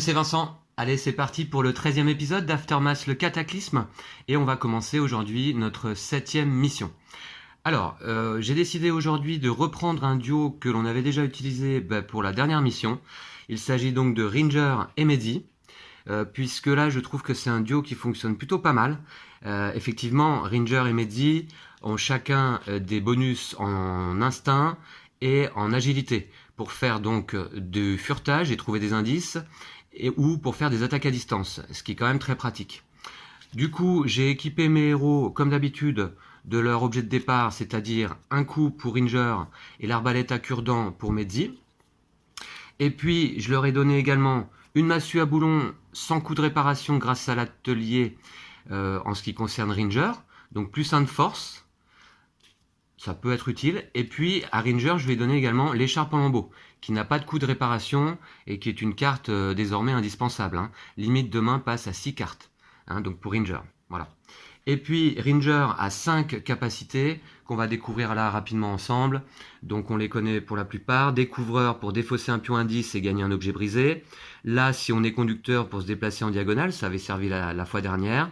Salut, c'est Vincent. Allez, c'est parti pour le 13e épisode d'Aftermath le Cataclysme. Et on va commencer aujourd'hui notre 7e mission. Alors, j'ai décidé aujourd'hui de reprendre un duo que l'on avait déjà utilisé pour la dernière mission. Il s'agit donc de Ringer et Mehdi. Puisque là, je trouve que c'est un duo qui fonctionne plutôt pas mal. Effectivement, Ringer et Mehdi ont chacun des bonus en instinct et en agilité pour faire donc du furetage et trouver des indices ou pour faire des attaques à distance, ce qui est quand même très pratique. Du coup, j'ai équipé mes héros comme d'habitude de leur objet de départ, c'est-à-dire un coup pour Ringer et l'arbalète à cure-dent pour Mehdi. Et puis, je leur ai donné également une massue à boulon sans coup de réparation grâce à l'atelier en ce qui concerne Ringer. Donc plus 1 de force, ça peut être utile. Et puis à Ringer, je vais donner également l'écharpe en lambeaux, qui n'a pas de coup de réparation et qui est une carte désormais indispensable. Limite de main passe à 6 cartes, donc pour Ringer. Voilà. Et puis Ringer a 5 capacités qu'on va découvrir là rapidement ensemble. Donc on les connaît pour la plupart. Découvreur pour défausser un pion indice et gagner un objet brisé. Là, si on est conducteur pour se déplacer en diagonale, ça avait servi la fois dernière.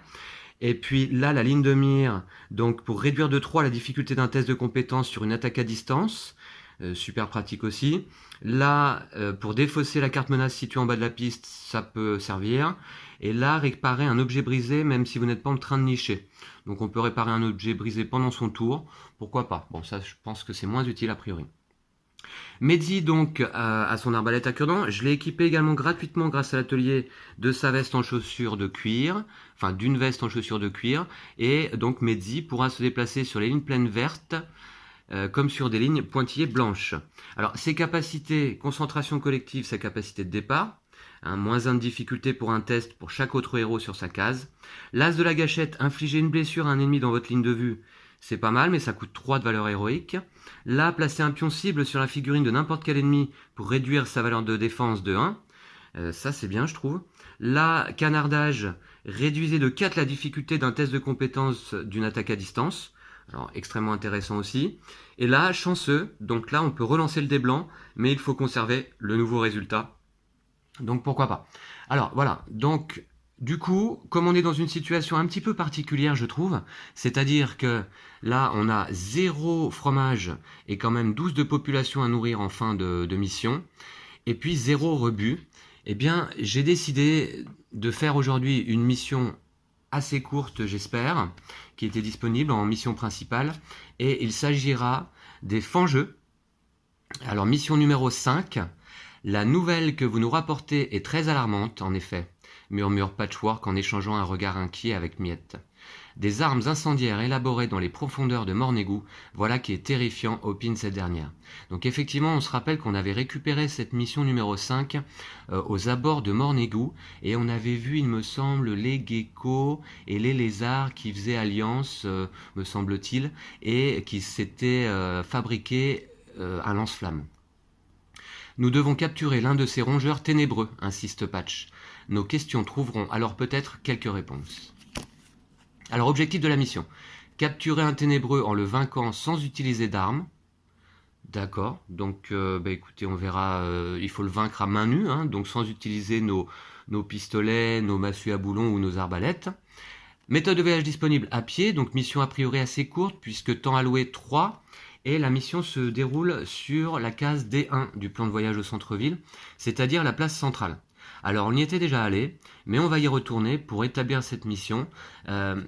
Et puis là, la ligne de mire, donc pour réduire de 3 la difficulté d'un test de compétence sur une attaque à distance. Super pratique aussi. Là, pour défausser la carte menace située en bas de la piste, ça peut servir. Et là, réparer un objet brisé même si vous n'êtes pas en train de nicher. Donc on peut réparer un objet brisé pendant son tour. Pourquoi pas? Bon, ça, je pense que c'est moins utile a priori. Mehdi donc a son arbalète à cure-dent. Je l'ai équipé également gratuitement grâce à l'atelier de sa veste en chaussures de cuir, enfin d'une veste en chaussures de cuir. Et donc Mehdi pourra se déplacer sur les lignes pleines vertes comme sur des lignes pointillées blanches. Alors ses capacités, concentration collective, sa capacité de départ. Moins 1 de difficulté pour un test pour chaque autre héros sur sa case. L'as de la gâchette, infliger une blessure à un ennemi dans votre ligne de vue. C'est pas mal, mais ça coûte 3 de valeur héroïque. Là, placer un pion cible sur la figurine de n'importe quel ennemi pour réduire sa valeur de défense de 1. Ça, c'est bien, je trouve. Là, canardage, réduisez de 4 la difficulté d'un test de compétence d'une attaque à distance. Alors, extrêmement intéressant aussi. Et là, chanceux, donc là, on peut relancer le dé blanc, mais il faut conserver le nouveau résultat. Donc, pourquoi pas. Alors, voilà, donc... Du coup, comme on est dans une situation un petit peu particulière, je trouve, c'est-à-dire que là, on a 0 fromage et quand même 12 de population à nourrir en fin de mission, et puis 0 rebut, eh bien, j'ai décidé de faire aujourd'hui une mission assez courte, j'espère, qui était disponible en mission principale, et il s'agira des Fangeux. Alors, mission numéro 5, la nouvelle que vous nous rapportez est très alarmante, en effet. Murmure Patchwork en échangeant un regard inquiet avec Miette. Des armes incendiaires élaborées dans les profondeurs de Mornégout, voilà qui est terrifiant, opine cette dernière. Donc effectivement, on se rappelle qu'on avait récupéré cette mission numéro 5 aux abords de Mornégout, et on avait vu, il me semble, les geckos et les lézards qui faisaient alliance, me semble-t-il, et qui s'étaient fabriqués un lance-flamme. Nous devons capturer l'un de ces rongeurs ténébreux, insiste Patch. Nos questions trouveront alors peut-être quelques réponses. Alors, objectif de la mission. Capturer un ténébreux en le vainquant sans utiliser d'armes. D'accord, donc écoutez, on verra, il faut le vaincre à main nue, donc sans utiliser nos pistolets, nos massues à boulon ou nos arbalètes. Méthode de voyage disponible à pied, donc mission a priori assez courte puisque temps alloué 3. Et la mission se déroule sur la case D1 du plan de voyage au centre-ville, c'est-à-dire la place centrale. Alors on y était déjà allé, mais on va y retourner pour établir cette mission,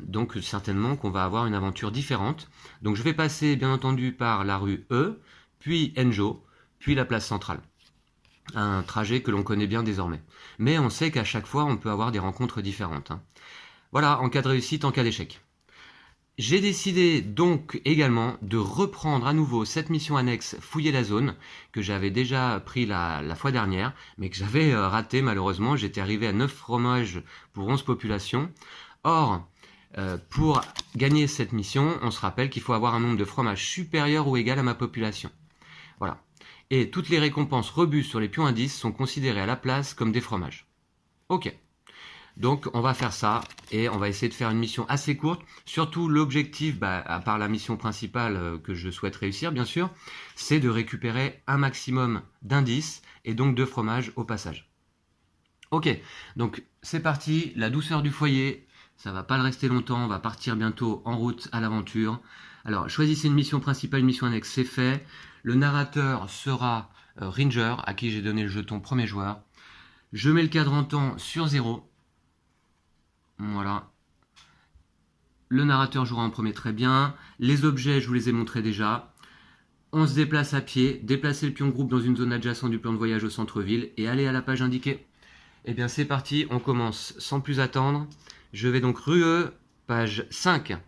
donc certainement qu'on va avoir une aventure différente. Donc je vais passer bien entendu par la rue E, puis Enjo, puis la place centrale. Un trajet que l'on connaît bien désormais. Mais on sait qu'à chaque fois on peut avoir des rencontres différentes. Voilà, en cas de réussite, en cas d'échec. J'ai décidé donc également de reprendre à nouveau cette mission annexe Fouiller la zone, que j'avais déjà pris la fois dernière, mais que j'avais raté malheureusement. J'étais arrivé à 9 fromages pour 11 populations. Or, pour gagner cette mission, on se rappelle qu'il faut avoir un nombre de fromages supérieur ou égal à ma population. Voilà. Et toutes les récompenses rebus sur les pions indices sont considérées à la place comme des fromages. Ok. Donc on va faire ça et on va essayer de faire une mission assez courte. Surtout l'objectif, à part la mission principale que je souhaite réussir bien sûr, c'est de récupérer un maximum d'indices et donc de fromages au passage. Ok, donc c'est parti, la douceur du foyer, ça va pas le rester longtemps, on va partir bientôt en route à l'aventure. Alors, choisissez une mission principale, une mission annexe, c'est fait. Le narrateur sera Ranger, à qui j'ai donné le jeton premier joueur. Je mets le cadran temps sur 0. Voilà. Le narrateur jouera en premier très bien. Les objets, je vous les ai montrés déjà. On se déplace à pied, déplacer le pion groupe dans une zone adjacente du plan de voyage au centre-ville et aller à la page indiquée. Eh bien c'est parti, on commence sans plus attendre. Je vais donc rueux, page 5.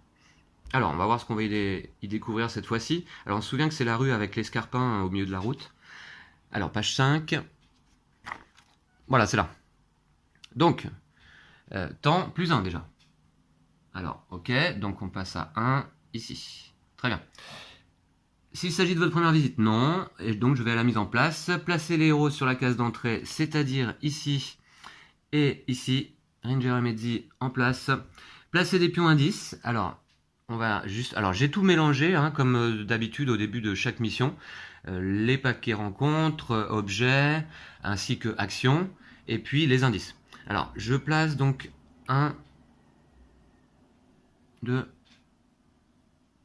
Alors on va voir ce qu'on va y découvrir cette fois-ci. Alors on se souvient que c'est la rue avec l'escarpin au milieu de la route. Alors page 5. Voilà, c'est là. Donc, temps plus 1 déjà. Alors, ok, donc on passe à 1 ici. Très bien. S'il s'agit de votre première visite, non. Et donc je vais à la mise en place. Placez les héros sur la case d'entrée, c'est-à-dire ici et ici. Ranger et Medzi en place. Placez des pions indices. Alors, on va juste. Alors, j'ai tout mélangé, hein, comme d'habitude au début de chaque mission. Les paquets rencontres, objets, ainsi que actions, et puis les indices. Alors, je place donc 1, 2,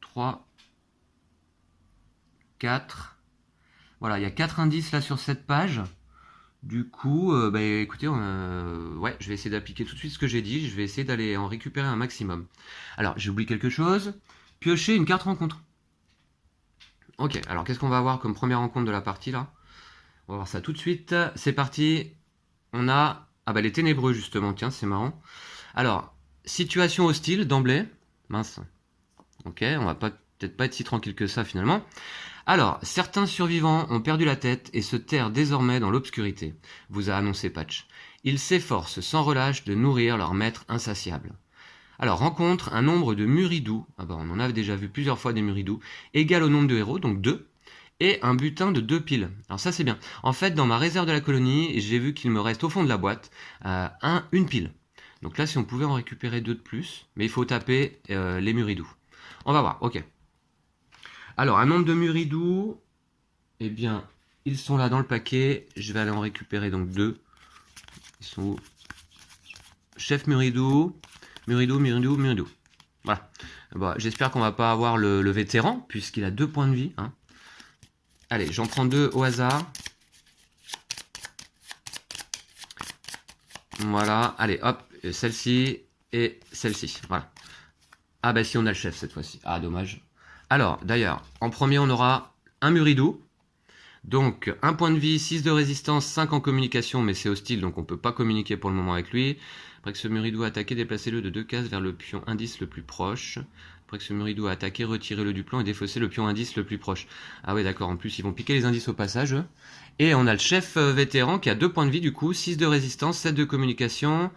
3, 4. Voilà, il y a 4 indices là sur cette page. Du coup, écoutez, ouais, je vais essayer d'appliquer tout de suite ce que j'ai dit. Je vais essayer d'aller en récupérer un maximum. Alors, j'ai oublié quelque chose. Piocher une carte rencontre. Ok, alors qu'est-ce qu'on va avoir comme première rencontre de la partie là? On va voir ça tout de suite. C'est parti. On a... Ah bah les ténébreux justement, tiens, c'est marrant. Alors, situation hostile d'emblée. Mince. Ok, on va peut-être pas être si tranquille que ça finalement. Alors, certains survivants ont perdu la tête et se terrent désormais dans l'obscurité, vous a annoncé Patch. Ils s'efforcent sans relâche de nourrir leur maître insatiable. Alors, rencontre un nombre de muridous, ah bah on en a déjà vu plusieurs fois des muridous, égal au nombre de héros, donc 2, et un butin de 2 piles. Alors ça c'est bien. En fait, dans ma réserve de la colonie, j'ai vu qu'il me reste au fond de la boîte une pile. Donc là, si on pouvait en récupérer 2 de plus, mais il faut taper les muridous. On va voir, ok. Alors, un nombre de muridous, eh bien, ils sont là dans le paquet. Je vais aller en récupérer donc 2. Ils sont où? Chef muridou, muridou. Voilà. Bon, j'espère qu'on va pas avoir le vétéran, puisqu'il a 2 points de vie. Hein. Allez, j'en prends 2 au hasard. Voilà, allez, hop, celle-ci et celle-ci. Voilà. Ah bah si, on a le chef cette fois-ci. Ah, dommage. Alors, d'ailleurs, en premier, on aura un muridou. Donc, 1 point de vie, 6 de résistance, 5 en communication, mais c'est hostile, donc on ne peut pas communiquer pour le moment avec lui. Après que ce muridou a attaqué, déplacez-le de 2 cases vers le pion indice le plus proche. Après que ce muridou a attaqué, retirez-le du plan et défaussez le pion indice le plus proche. Ah ouais, d'accord, en plus, ils vont piquer les indices au passage. Et on a le chef vétéran qui a 2 points de vie, du coup, 6 de résistance, 7 de communication.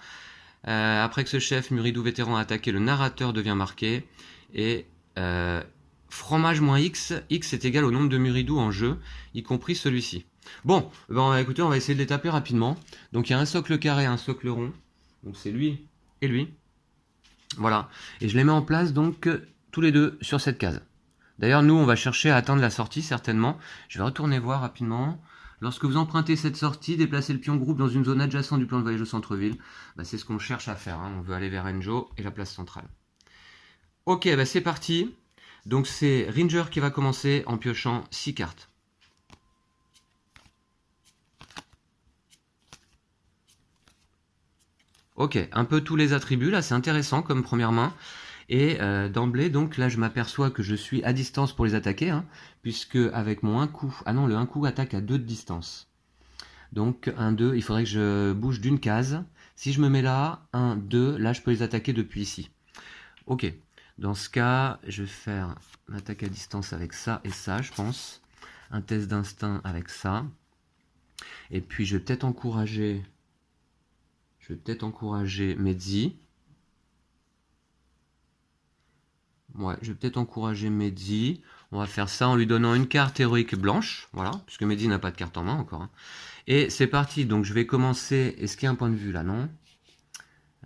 Après que ce chef muridou vétéran a attaqué, le narrateur devient marqué. Et... fromage moins X, X est égal au nombre de muridous en jeu, y compris celui-ci. Bon, ben, écoutez, on va essayer de les taper rapidement. Donc il y a un socle carré, un socle rond. Donc c'est lui et lui. Voilà. Et je les mets en place donc tous les deux sur cette case. D'ailleurs, nous, on va chercher à atteindre la sortie, certainement. Je vais retourner voir rapidement. Lorsque vous empruntez cette sortie, déplacez le pion groupe dans une zone adjacente du plan de voyage au centre-ville. Bah, c'est ce qu'on cherche à faire. Hein. On veut aller vers Enjo et la place centrale. Ok, bah, c'est parti. Donc c'est Ranger qui va commencer en piochant 6 cartes. Ok, un peu tous les attributs, là c'est intéressant comme première main. Et d'emblée, donc là je m'aperçois que je suis à distance pour les attaquer, hein, puisque avec mon 1 coup, ah non, le 1 coup attaque à 2 de distance. Donc 1, 2, il faudrait que je bouge d'une case. Si je me mets là, 1, 2, là je peux les attaquer depuis ici. Ok, dans ce cas, je vais faire l'attaque à distance avec ça et ça, je pense. Un test d'instinct avec ça. Et puis je vais peut-être encourager... Medzi. Ouais, je vais peut-être encourager Medzi. On va faire ça en lui donnant une carte héroïque blanche. Voilà, puisque Medzi n'a pas de carte en main encore. Hein. Et c'est parti, donc je vais commencer... Est-ce qu'il y a un point de vue là, non?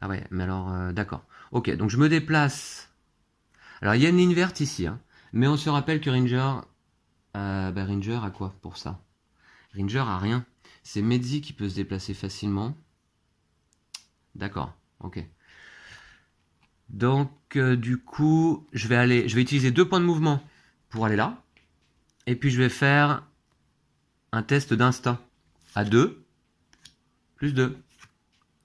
Ah ouais, mais alors, d'accord. Ok, donc je me déplace... Alors il y a une ligne verte ici, hein. Mais on se rappelle que Ranger... Ranger a quoi pour ça? Ranger a rien. C'est Medzi qui peut se déplacer facilement. D'accord, ok. Donc, du coup, je vais utiliser 2 points de mouvement pour aller là. Et puis, je vais faire un test d'instinct à 2, plus 2,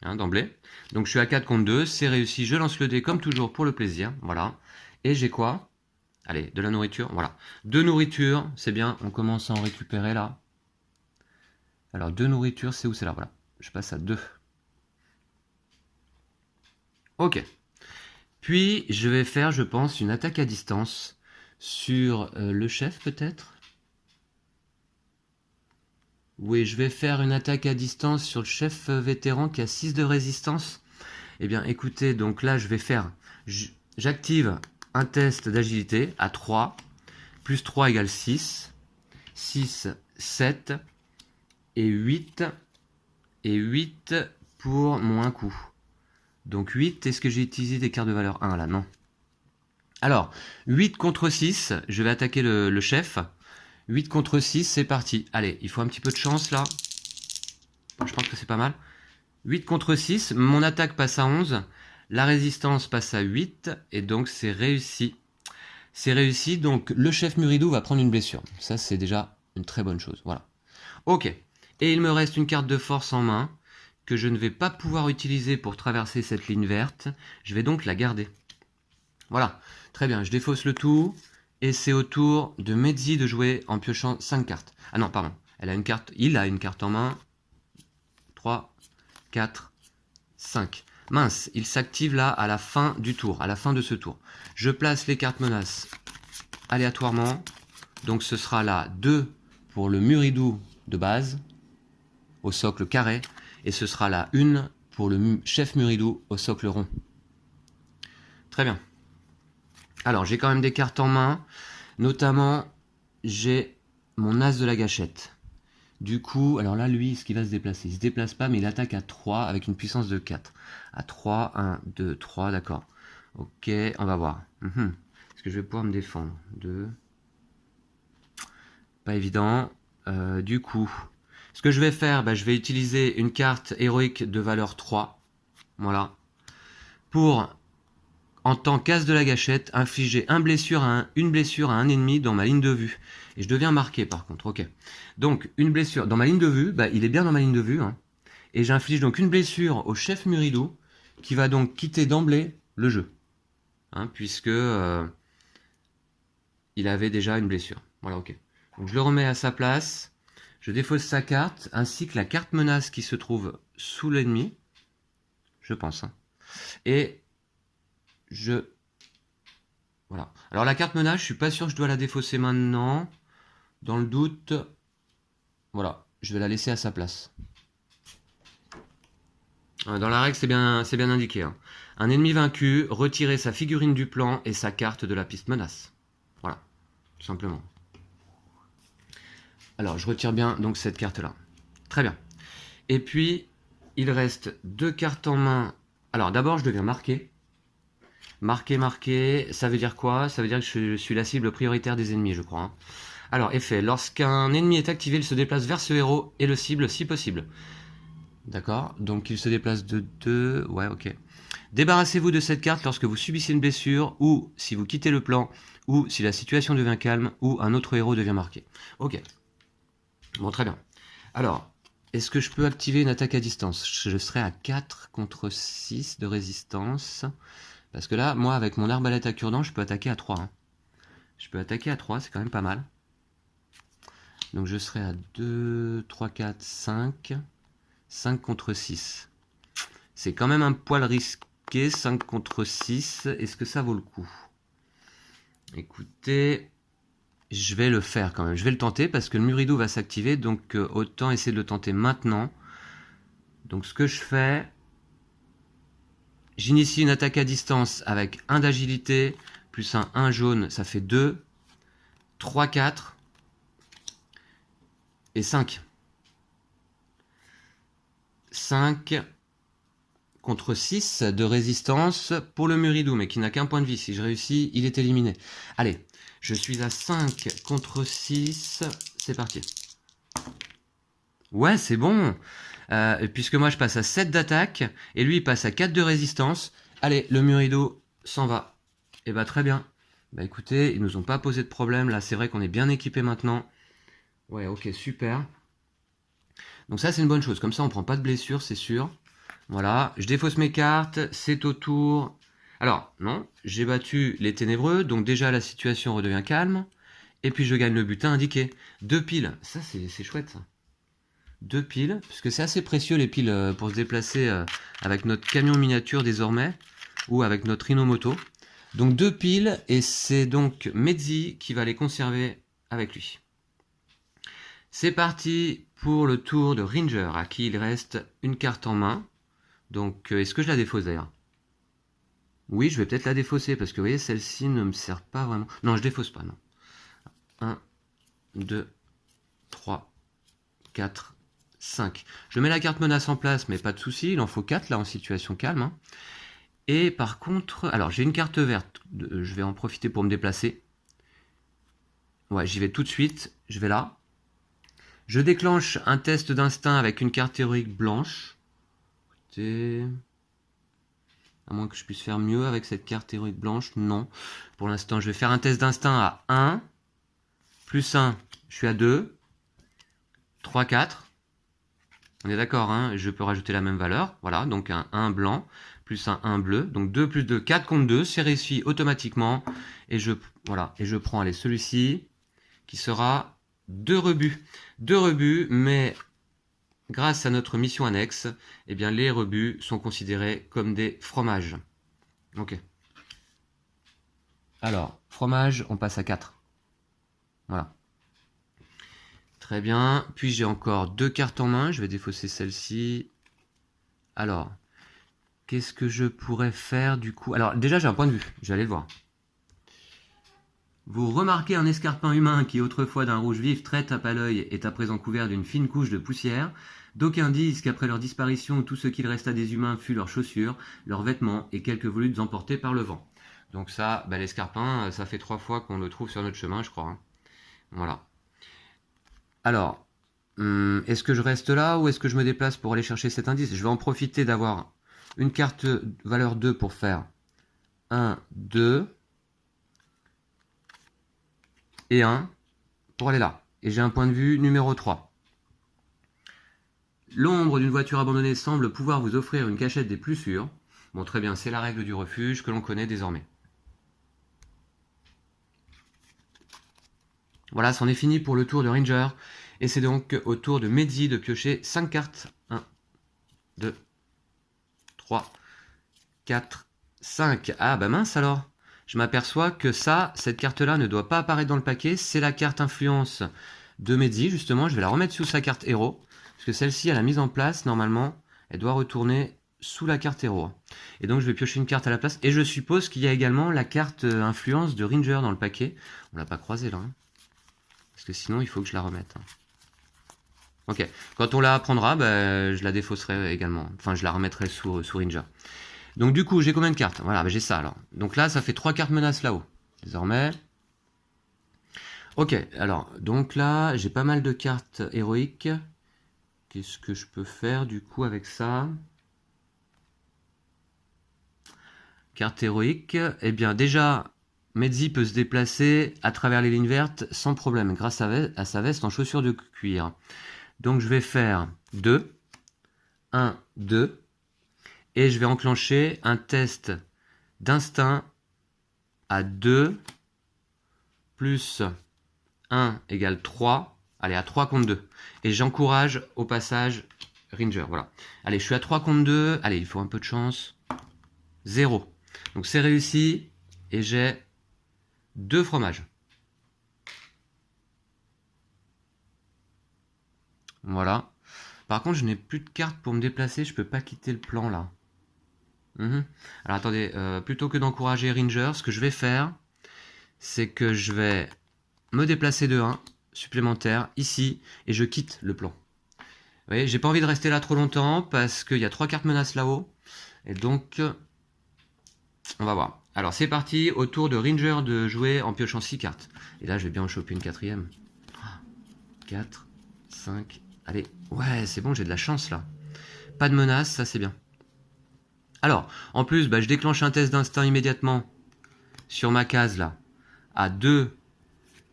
hein, d'emblée. Donc, je suis à 4 contre 2, c'est réussi. Je lance le dé comme toujours pour le plaisir. Voilà. Et j'ai quoi? Allez, de la nourriture, voilà. 2 nourritures, c'est bien, on commence à en récupérer là. Alors, 2 nourritures, c'est où? C'est là, voilà. Je passe à 2. Ok. Puis, je vais faire, je pense, une attaque à distance sur le chef, peut-être. Oui, je vais faire une attaque à distance sur le chef vétéran qui a 6 de résistance. Eh bien, écoutez, donc là, je vais faire... J'active un test d'agilité à 3. Plus 3 égale 6. 6, 7 et 8. Et 8 pour mon 1 coup. Donc 8, est-ce que j'ai utilisé des cartes de valeur 1 là? Non. Alors, 8 contre 6, je vais attaquer le chef. 8 contre 6, c'est parti. Allez, il faut un petit peu de chance là. Je pense que c'est pas mal. 8 contre 6, mon attaque passe à 11. La résistance passe à 8. Et donc c'est réussi. C'est réussi, donc le chef Muridou va prendre une blessure. Ça, c'est déjà une très bonne chose. Voilà. Ok. Et il me reste une carte de force en main que je ne vais pas pouvoir utiliser pour traverser cette ligne verte. Je vais donc la garder. Voilà. Très bien, je défausse le tout. Et c'est au tour de Mehdi de jouer en piochant 5 cartes. Ah non, pardon. Il a une carte en main. 3, 4, 5. Mince, il s'active là à la fin du tour, à la fin de ce tour. Je place les cartes menaces aléatoirement. Donc ce sera là 2 pour le Muridou de base, au socle carré. Et ce sera là 1 pour le chef Muridou au socle rond. Très bien. Alors, j'ai quand même des cartes en main. Notamment, j'ai mon as de la gâchette. Du coup, alors là, lui, ce qui va se déplacer, il se déplace pas, mais il attaque à 3 avec une puissance de 4. À 3, 1, 2, 3, d'accord. Ok, on va voir. Est-ce que je vais pouvoir me défendre? 2. Pas évident. Du coup, ce que je vais faire, je vais utiliser une carte héroïque de valeur 3. Voilà. Pour... En tant qu'as de la gâchette, infliger une blessure à un ennemi dans ma ligne de vue. Et je deviens marqué par contre, ok. Donc, une blessure dans ma ligne de vue, il est bien dans ma ligne de vue. Hein. Et j'inflige donc une blessure au chef Muridou, qui va donc quitter d'emblée le jeu. Hein, puisque il avait déjà une blessure. Voilà, ok. Donc je le remets à sa place. Je défausse sa carte, ainsi que la carte menace qui se trouve sous l'ennemi. Je pense. Hein. Et... Voilà. Alors la carte menace, je suis pas sûr que je dois la défausser maintenant. Dans le doute, voilà, je vais la laisser à sa place. Dans la règle, c'est bien indiqué. Hein. Un ennemi vaincu, retirer sa figurine du plan et sa carte de la piste menace. Voilà, tout simplement. Alors, je retire bien donc cette carte-là. Très bien. Et puis, il reste 2 cartes en main. Alors, d'abord, je deviens marqué. Marqué, ça veut dire quoi? Ça veut dire que je suis la cible prioritaire des ennemis, je crois. Hein. Alors, effet, lorsqu'un ennemi est activé, il se déplace vers ce héros et le cible si possible. D'accord? Donc il se déplace de 2, ouais, ok. Débarrassez-vous de cette carte lorsque vous subissez une blessure, ou si vous quittez le plan, ou si la situation devient calme, ou un autre héros devient marqué. Ok. Bon, très bien. Alors, est-ce que je peux activer une attaque à distance? Je serai à 4 contre 6 de résistance. Parce que là, moi, avec mon arbalète à cure-dent, je peux attaquer à 3. Hein. Je peux attaquer à 3, c'est quand même pas mal. Donc je serai à 2, 3, 4, 5. 5 contre 6. C'est quand même un poil risqué, 5 contre 6. Est-ce que ça vaut le coup? Écoutez, je vais le faire quand même. Je vais le tenter parce que le Muridou va s'activer. Donc autant essayer de le tenter maintenant. Donc ce que je fais... J'initie une attaque à distance avec 1 d'agilité, plus un 1 jaune, ça fait 2, 3, 4 et 5. 5 contre 6 de résistance pour le Muridou, mais qui n'a qu'un point de vie. Si je réussis, il est éliminé. Allez, je suis à 5 contre 6, c'est parti. Ouais, c'est bon. puisque moi je passe à 7 d'attaque, et lui il passe à 4 de résistance. Allez, le Murido s'en va. Et bah très bien. Bah écoutez, ils nous ont pas posé de problème, là c'est vrai qu'on est bien équipé maintenant. Ouais, ok, super. Donc ça c'est une bonne chose, comme ça on prend pas de blessure, c'est sûr. Voilà, je défausse mes cartes, c'est au tour... Alors, non, j'ai battu les ténébreux, donc déjà la situation redevient calme. Et puis je gagne le butin indiqué. 2 piles, ça c'est chouette ça. 2 piles, parce que c'est assez précieux les piles pour se déplacer avec notre camion miniature désormais, ou avec notre Rhinomoto. Donc 2 piles, et c'est donc Mezzi qui va les conserver avec lui. C'est parti pour le tour de Ranger, à qui il reste une carte en main. Donc est-ce que je la défausse d'ailleurs? Oui, je vais peut-être la défausser, parce que vous voyez, celle-ci ne me sert pas vraiment. Non, je défausse pas, non. 1, 2, 3, 4, 5. Je mets la carte menace en place, mais pas de souci, il en faut 4 là en situation calme. Hein. Et par contre, alors j'ai une carte verte, je vais en profiter pour me déplacer. Ouais, j'y vais tout de suite, je vais là. Je déclenche un test d'instinct avec une carte héroïque blanche. Écoutez... À moins que je puisse faire mieux avec cette carte héroïque blanche, non. Pour l'instant, je vais faire un test d'instinct à 1. Plus 1, je suis à 2. 3, 4. On est d'accord, hein, je peux rajouter la même valeur. Voilà, donc un 1 blanc, plus un 1 bleu. Donc 2 plus 2, 4 contre 2, c'est réussi automatiquement. Et je prends allez, celui-ci, qui sera 2 rebuts. 2 rebuts, mais grâce à notre mission annexe, eh bien, les rebuts sont considérés comme des fromages. Ok. Alors, fromage, on passe à 4. Voilà. Très bien. Puis j'ai encore 2 cartes en main. Je vais défausser celle-ci. Alors, qu'est-ce que je pourrais faire du coup? Alors, déjà, j'ai un point de vue. Je vais aller le voir. Vous remarquez un escarpin humain qui, autrefois d'un rouge vif très tape à l'œil, est à présent couvert d'une fine couche de poussière. D'aucuns disent qu'après leur disparition, tout ce qu'il resta des humains fut leurs chaussures, leurs vêtements et quelques volutes emportés par le vent. Donc ça, bah, l'escarpin, ça fait 3 fois qu'on le trouve sur notre chemin, je crois. Hein. Voilà. Alors, est-ce que je reste là ou est-ce que je me déplace pour aller chercher cet indice? Je vais en profiter d'avoir une carte valeur 2 pour faire 1, 2 et 1 pour aller là. Et j'ai un point de vue numéro 3. L'ombre d'une voiture abandonnée semble pouvoir vous offrir une cachette des plus sûres. Bon, très bien, c'est la règle du refuge que l'on connaît désormais. Voilà, c'en est fini pour le tour de Ranger. Et c'est donc au tour de Mehdi de piocher 5 cartes. 1, 2, 3, 4, 5. Ah bah mince alors. Je m'aperçois que ça, cette carte-là ne doit pas apparaître dans le paquet. C'est la carte influence de Mehdi, justement. Je vais la remettre sous sa carte héros. Parce que celle-ci, à la mise en place, normalement, elle doit retourner sous la carte héros. Et donc, je vais piocher une carte à la place. Et je suppose qu'il y a également la carte influence de Ranger dans le paquet. On l'a pas croisée là. Hein. Parce que sinon, il faut que je la remette. Hein. Ok. Quand on la apprendra, bah, je la défausserai également. Enfin, je la remettrai sous Ranger. Donc du coup, j'ai combien de cartes? Voilà, bah, j'ai ça alors. Donc là, ça fait 3 cartes menaces là-haut. Désormais. Ok, alors, donc là, j'ai pas mal de cartes héroïques. Qu'est-ce que je peux faire du coup avec ça? Carte héroïque. Eh bien, déjà, Mehdi peut se déplacer à travers les lignes vertes sans problème, grâce à sa veste en chaussures de cuir. Donc je vais faire 2. 1, 2. Et je vais enclencher un test d'instinct à 2 plus 1 égale 3. Allez, à 3 contre 2. Et j'encourage au passage Ranger. Voilà. Allez, je suis à 3 contre 2. Allez, il faut un peu de chance. 0. Donc c'est réussi. Et j'ai 2 fromages. Voilà. Par contre, je n'ai plus de cartes pour me déplacer. Je ne peux pas quitter le plan là. Alors attendez, plutôt que d'encourager Ranger, ce que je vais faire, c'est que je vais me déplacer de 1 supplémentaire ici et je quitte le plan. Vous voyez, j'ai pas envie de rester là trop longtemps parce qu'il y a 3 cartes menaces là-haut. Et donc, on va voir. Alors c'est parti, au tour de Ranger de jouer en piochant 6 cartes. Et là, je vais bien en choper une 4e. 4, 5, allez. Ouais, c'est bon, j'ai de la chance là. Pas de menace, ça c'est bien. Alors, en plus, je déclenche un test d'instinct immédiatement sur ma case là. À 2,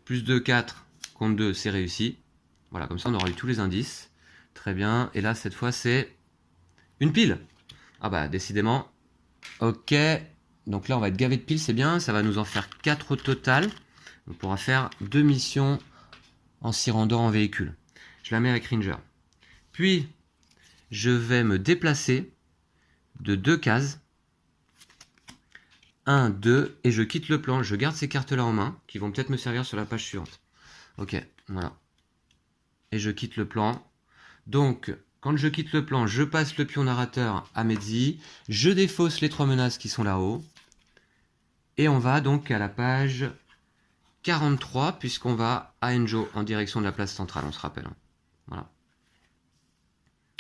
plus 2, 4, contre 2, c'est réussi. Voilà, comme ça on aura eu tous les indices. Très bien. Et là, cette fois, c'est une pile. Ah bah, décidément. Ok. Donc là, on va être gavé de piles, c'est bien. Ça va nous en faire 4 au total. On pourra faire 2 missions en s'y rendant en véhicule. Je la mets avec Ranger. Puis, je vais me déplacer de 2 cases. 1, 2, et je quitte le plan. Je garde ces cartes-là en main, qui vont peut-être me servir sur la page suivante. Ok, voilà. Et je quitte le plan. Donc, quand je quitte le plan, je passe le pion narrateur à Mehdi. Je défausse les 3 menaces qui sont là-haut. Et on va donc à la page 43, puisqu'on va à Enjo, en direction de la place centrale, on se rappelle. Voilà.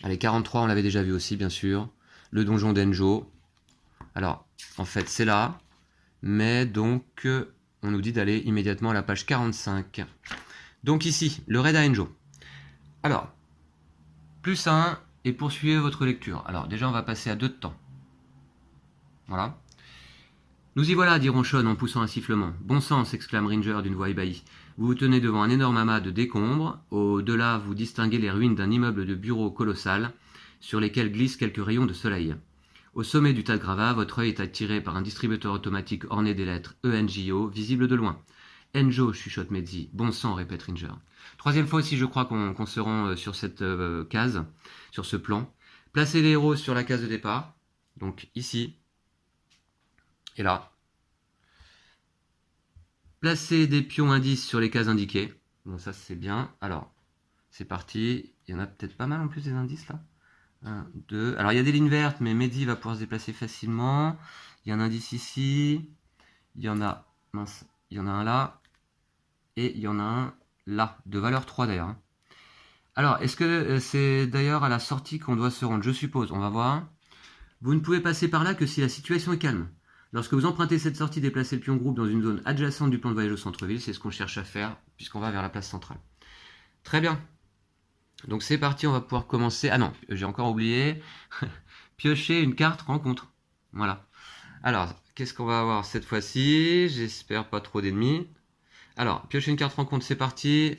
Allez, 43, on l'avait déjà vu aussi, bien sûr. Le donjon d'Enjo. Alors, en fait, c'est là. Mais donc, on nous dit d'aller immédiatement à la page 45. Donc ici, le raid à Enjo. Alors, plus 1 et poursuivez votre lecture. Alors, déjà, on va passer à 2 de temps. Voilà. Nous y voilà, dit Ronchon en poussant un sifflement. Bon sang, s'exclame Ranger d'une voix ébahie. Vous vous tenez devant un énorme amas de décombres. Au-delà, vous distinguez les ruines d'un immeuble de bureau colossal, sur lesquels glissent quelques rayons de soleil. Au sommet du tas de gravats, votre œil est attiré par un distributeur automatique orné des lettres ENJO, visible de loin. Enjo, chuchote Mehdi. Bon sang, répète Ranger. Troisième fois aussi, je crois qu'on se rend sur cette case, sur ce plan. Placez les héros sur la case de départ. Donc ici. Et là. Placez des pions indices sur les cases indiquées. Bon, ça c'est bien. Alors, c'est parti. Il y en a peut-être pas mal en plus des indices là. 1, 2. Alors, il y a des lignes vertes, mais Mehdi va pouvoir se déplacer facilement. Il y a un indice ici. Il y en a. Mince. Il y en a un là. Et il y en a un là. De valeur 3 d'ailleurs. Alors, est-ce que c'est d'ailleurs à la sortie qu'on doit se rendre? Je suppose. On va voir. Vous ne pouvez passer par là que si la situation est calme. Lorsque vous empruntez cette sortie, déplacez le pion groupe dans une zone adjacente du plan de voyage au centre-ville. C'est ce qu'on cherche à faire, puisqu'on va vers la place centrale. Très bien. Donc c'est parti, on va pouvoir commencer. Ah non, j'ai encore oublié. Piocher une carte rencontre. Voilà. Alors, qu'est-ce qu'on va avoir cette fois-ci? J'espère pas trop d'ennemis. Alors, piocher une carte rencontre, c'est parti.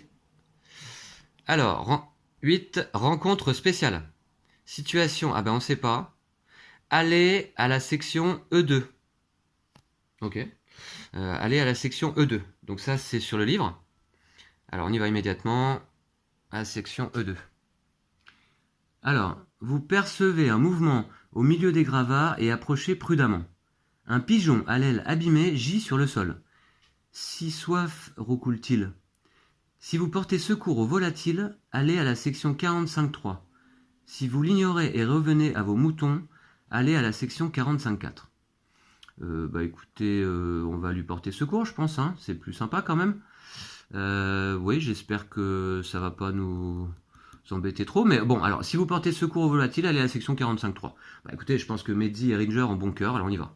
Alors, 8, rencontre spéciale. Situation, ah ben on sait pas. Allez à la section E2. Ok. Allez à la section E2. Donc ça, c'est sur le livre. Alors, on y va immédiatement à la section E2. Alors, vous percevez un mouvement au milieu des gravats et approchez prudemment. Un pigeon à l'aile abîmée gît sur le sol. Si soif roucoule-t-il. Si vous portez secours au volatile, allez à la section 45.3. Si vous l'ignorez et revenez à vos moutons, allez à la section 45.4. Écoutez, on va lui porter secours, je pense, hein. C'est plus sympa quand même. Oui, j'espère que ça va pas nous embêter trop. Mais bon, alors, si vous portez secours au volatile, allez à la section 45.3. Écoutez, je pense que Mehdi et Ranger ont bon cœur, alors on y va.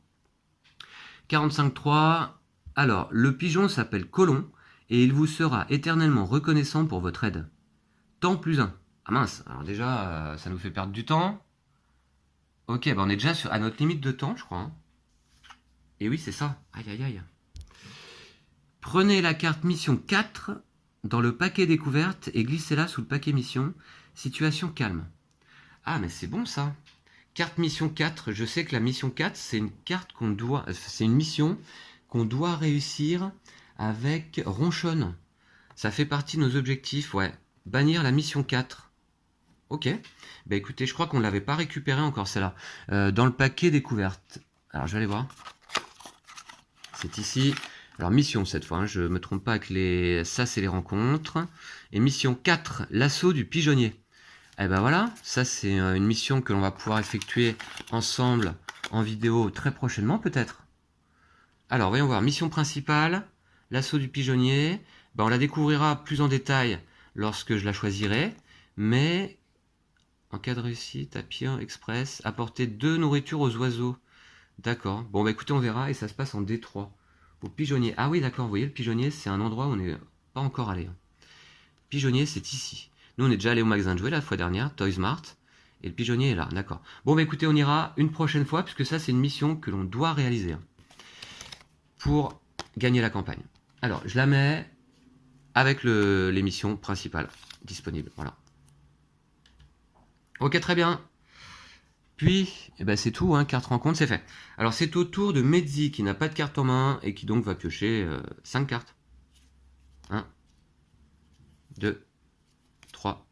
45.3. Alors, le pigeon s'appelle Colon, et il vous sera éternellement reconnaissant pour votre aide. Temps plus 1. Ah mince, alors déjà, ça nous fait perdre du temps. Ok, on est déjà à notre limite de temps, je crois. Hein. Et oui, c'est ça. Aïe, aïe, aïe. Prenez la carte mission 4 dans le paquet découverte et glissez-la sous le paquet mission. Situation calme. Ah, mais c'est bon ça. Carte mission 4. Je sais que la mission 4, c'est une carte qu'on doit... C'est une mission qu'on doit réussir avec Ronchon. Ça fait partie de nos objectifs, ouais. Bannir la mission 4. Ok. Écoutez, je crois qu'on ne l'avait pas récupéré encore celle-là. Dans le paquet découverte. Alors, je vais aller voir. C'est ici. Alors, mission cette fois, hein, je ne me trompe pas avec les... Ça, c'est les rencontres. Et mission 4, l'assaut du pigeonnier. Et ben voilà, ça c'est une mission que l'on va pouvoir effectuer ensemble en vidéo très prochainement peut-être. Alors, voyons voir. Mission principale, l'assaut du pigeonnier. On la découvrira plus en détail lorsque je la choisirai. Mais, en cas de réussite, à pied express, apporter 2 nourritures aux oiseaux. D'accord. Bon, écoutez, on verra. Et ça se passe en D3. Au pigeonnier. Ah oui, d'accord. Vous voyez, le pigeonnier, c'est un endroit où on n'est pas encore allé. Pigeonnier, c'est ici. Nous, on est déjà allé au magasin de jouets la fois dernière, Toy Smart. Et le pigeonnier est là, d'accord. Bon, bah écoutez, on ira une prochaine fois, puisque ça, c'est une mission que l'on doit réaliser hein, pour gagner la campagne. Alors, je la mets avec les missions principales disponibles. Voilà. Ok, très bien. Puis, eh ben c'est tout, hein, carte rencontre, c'est fait. Alors, c'est au tour de Mehdi, qui n'a pas de carte en main, et qui donc va piocher 5 cartes. 1, 2, 3,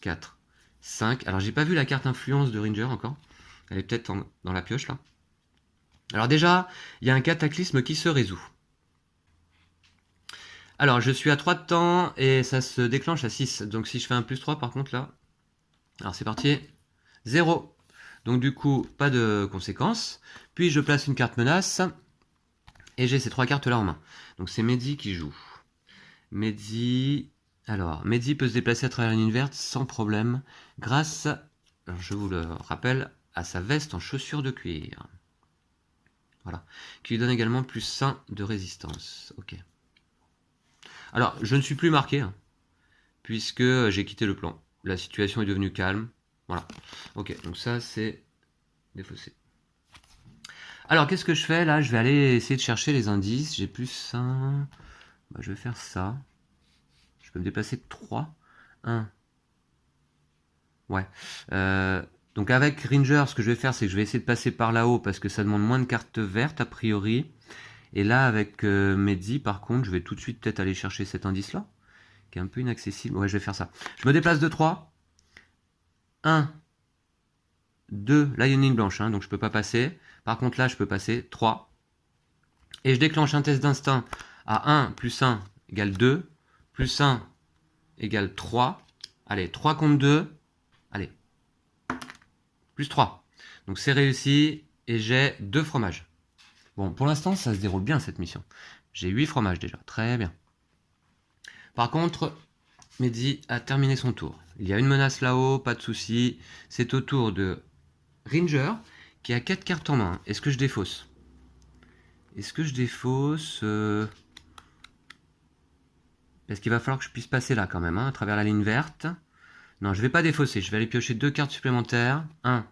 4, 5. Alors, j'ai pas vu la carte influence de Ranger encore. Elle est peut-être dans la pioche, là. Alors déjà, il y a un cataclysme qui se résout. Alors, je suis à 3 de temps, et ça se déclenche à 6. Donc, si je fais un plus 3, par contre, là... Alors, c'est parti. 0. Donc, du coup, pas de conséquences. Puis, je place une carte menace, et j'ai ces 3 cartes-là en main. Donc, c'est Mehdi qui joue. Mehdi... Alors, Mehdi peut se déplacer à travers la ligne verte sans problème, grâce, alors je vous le rappelle, à sa veste en chaussures de cuir. Voilà. Qui lui donne également plus 1 de résistance. Ok. Alors, je ne suis plus marqué, hein, puisque j'ai quitté le plan. La situation est devenue calme. Voilà. Ok, donc ça, c'est défaussé. Alors, qu'est-ce que je fais là? Je vais aller essayer de chercher les indices. J'ai plus 1. Bah, je vais faire ça. Je peux me déplacer de 3. 1. Ouais. Donc avec Ranger, ce que je vais faire, c'est que je vais essayer de passer par là-haut parce que ça demande moins de cartes vertes a priori. Et là, avec Mehdi, par contre, je vais tout de suite peut-être aller chercher cet indice-là, qui est un peu inaccessible. Ouais, je vais faire ça. Je me déplace de 3. 1, 2. Là, il y a une ligne blanche, hein, donc je peux pas passer. Par contre, là, je peux passer 3. Et je déclenche un test d'instinct à 1 plus 1 égale 2, plus 1 égale 3. Allez, 3 contre 2. Allez. Plus 3. Donc c'est réussi et j'ai 2 fromages. Bon, pour l'instant, ça se déroule bien cette mission. J'ai 8 fromages déjà, très bien. Par contre, Mehdi a terminé son tour. Il y a une menace là-haut, pas de souci. C'est au tour de Ranger qui a 4 cartes en main. Est-ce que je défausse? Est-ce que je défausse Parce qu'il va falloir que je puisse passer là quand même, hein, à travers la ligne verte. Non, je vais pas défausser. Je vais aller piocher 2 cartes supplémentaires. 1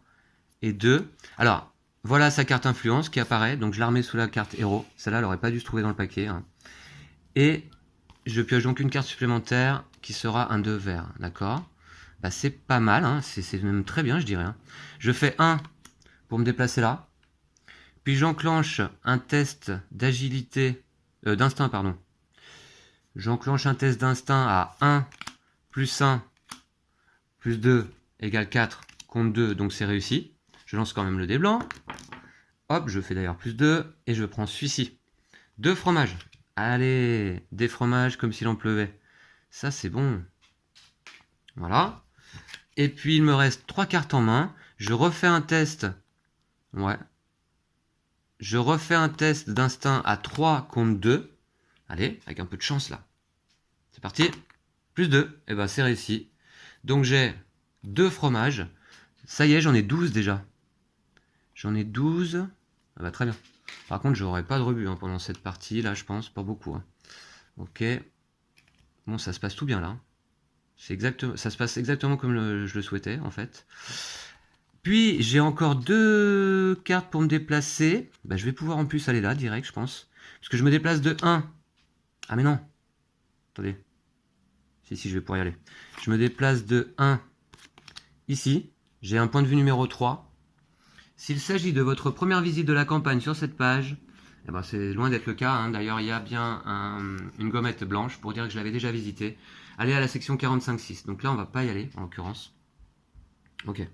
et 2. Alors, voilà sa carte influence qui apparaît. Donc, je la remets sous la carte héros. Celle-là, elle n'aurait pas dû se trouver dans le paquet. Hein. Et je pioche donc une carte supplémentaire qui sera un 2 vert. D'accord? Bah, c'est pas mal. Hein. C'est même très bien, je dirais. Hein. Je fais 1 pour me déplacer là. Puis, j'enclenche un test d'agilité... d'instinct, pardon. J'enclenche un test d'instinct à 1 plus 1 plus 2 égale 4 contre 2. Donc, c'est réussi. Je lance quand même le dé blanc. Hop, je fais d'ailleurs plus 2 et je prends celui-ci. 2 fromages. Allez, des fromages comme s'il en pleuvait. Ça, c'est bon. Voilà. Et puis, il me reste 3 cartes en main. Je refais un test. Ouais. Je refais un test d'instinct à 3 contre 2. Allez, avec un peu de chance là. C'est parti. Plus 2. Et ben, c'est réussi. Donc, j'ai 2 fromages. Ça y est, j'en ai 12 déjà. J'en ai 12. Ah bah très bien. Par contre, j'aurai pas de rebut hein, pendant cette partie, là, je pense. Pas beaucoup. Hein. Ok. Bon, ça se passe tout bien, là. Ça se passe exactement comme je le souhaitais, en fait. Puis, j'ai encore 2 cartes pour me déplacer. Bah, je vais pouvoir en plus aller là, direct, je pense. Parce que je me déplace de 1. Ah, mais non. Attendez. Si, je vais pouvoir y aller. Je me déplace de 1 ici. J'ai un point de vue numéro 3. S'il s'agit de votre première visite de la campagne sur cette page, eh ben c'est loin d'être le cas. Hein. D'ailleurs, il y a bien une gommette blanche pour dire que je l'avais déjà visité. Allez à la section 45.6. Donc là, on va pas y aller, en l'occurrence. Ok.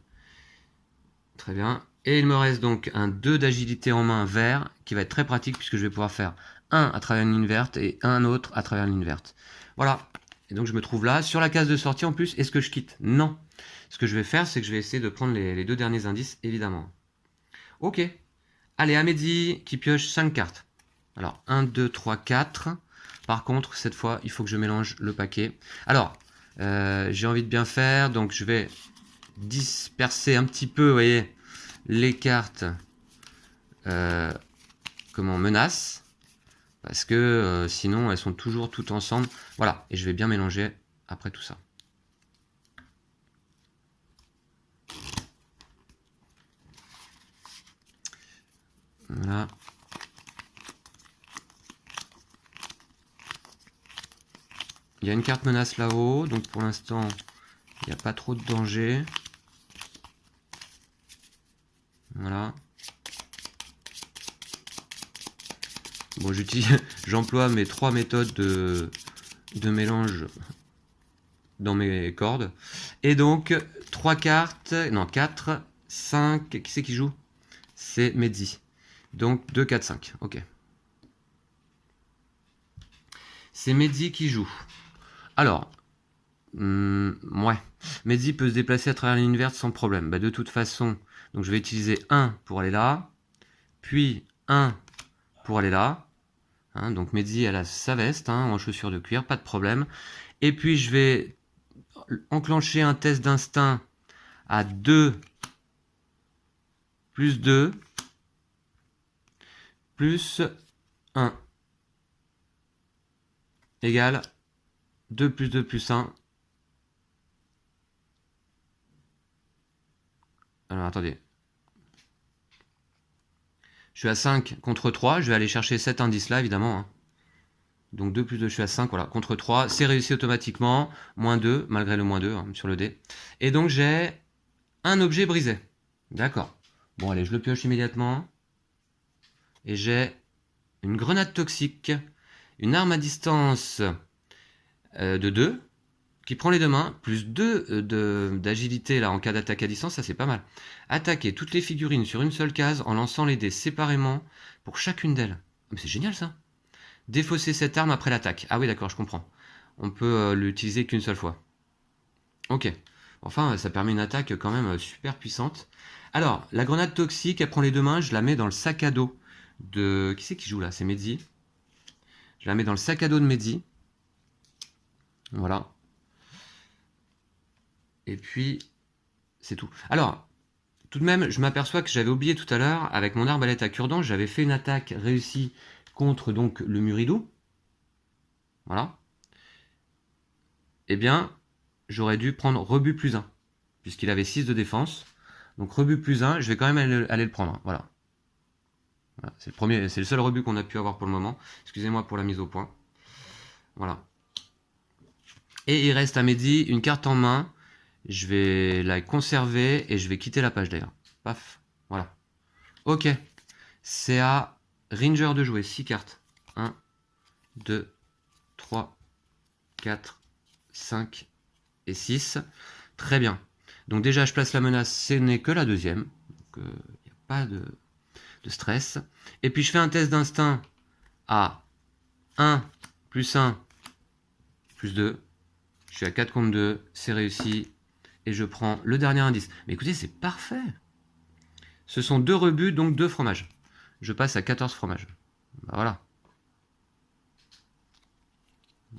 Très bien. Et il me reste donc un 2 d'agilité en main vert, qui va être très pratique, puisque je vais pouvoir faire un à travers une ligne verte et un autre à travers une ligne verte. Voilà. Et donc, je me trouve là. Sur la case de sortie, en plus, est-ce que je quitte? Non. Ce que je vais faire, c'est que je vais essayer de prendre les 2 derniers indices, évidemment. Ok. Allez, à Mehdi qui pioche 5 cartes. Alors, 1, 2, 3, 4. Par contre, cette fois, il faut que je mélange le paquet. Alors, j'ai envie de bien faire, donc je vais disperser un petit peu, vous voyez, les cartes menace. Parce que sinon, elles sont toujours toutes ensemble. Voilà, et je vais bien mélanger après tout ça. Voilà. Il y a une carte menace là-haut, donc pour l'instant, il n'y a pas trop de danger. Voilà. Bon, j'emploie mes 3 méthodes de mélange dans mes cordes. Et donc, 3 cartes, non 4, 5, qui c'est qui joue? C'est Mehdi. Donc 2, 4, 5, ok. C'est Mehdi qui joue. Alors, ouais, Mehdi peut se déplacer à travers l'univers sans problème. Bah, de toute façon, donc je vais utiliser 1 pour aller là, puis 1 pour aller là. Hein, donc Mehdi, elle a sa veste en chaussures de cuir, pas de problème. Et puis je vais enclencher un test d'instinct à 2 plus 2 plus 1 égale 2 plus 2 plus 1. Alors attendez. Je suis à 5 contre 3. Je vais aller chercher cet indice-là, évidemment. Donc 2 plus 2, je suis à 5. Voilà, contre 3. C'est réussi automatiquement. Moins 2, malgré le moins 2 sur le dé. Et donc j'ai un objet brisé. D'accord. Bon, allez, je le pioche immédiatement. Et j'ai une grenade toxique. Une arme à distance de 2. Qui prend les 2 mains, plus 2 d'agilité là en cas d'attaque à distance, ça c'est pas mal. Attaquer toutes les figurines sur une seule case en lançant les dés séparément pour chacune d'elles. Mais c'est génial ça. Défausser cette arme après l'attaque. Ah oui d'accord, je comprends. On peut l'utiliser qu'une seule fois. Ok. Enfin, ça permet une attaque quand même super puissante. Alors, la grenade toxique, elle prend les 2 mains, je la mets dans le sac à dos de... Qui c'est qui joue là? C'est Mehdi. Je la mets dans le sac à dos de Mehdi. Voilà. Et puis, c'est tout. Alors, tout de même, je m'aperçois que j'avais oublié tout à l'heure, avec mon arbalète à cure-dent, j'avais fait une attaque réussie contre donc le Muridou. Voilà. Eh bien, j'aurais dû prendre rebut plus 1, puisqu'il avait 6 de défense. Donc rebut plus 1, je vais quand même aller le prendre. Voilà. Voilà. C'est le seul rebut qu'on a pu avoir pour le moment. Excusez-moi pour la mise au point. Voilà. Et il reste à Mehdi une carte en main. Je vais la conserver et je vais quitter la page d'ailleurs. Paf, voilà. Ok, c'est à Ranger de jouer 6 cartes. 1, 2, 3, 4, 5 et 6. Très bien. Donc déjà, je place la menace, ce n'est que la deuxième. Donc il n'y a pas de stress. Et puis je fais un test d'instinct à 1 plus 1 plus 2. Je suis à 4 contre 2, c'est réussi. Et je prends le dernier indice. Mais écoutez, c'est parfait. Ce sont 2 rebuts, donc 2 fromages. Je passe à 14 fromages. Bah voilà.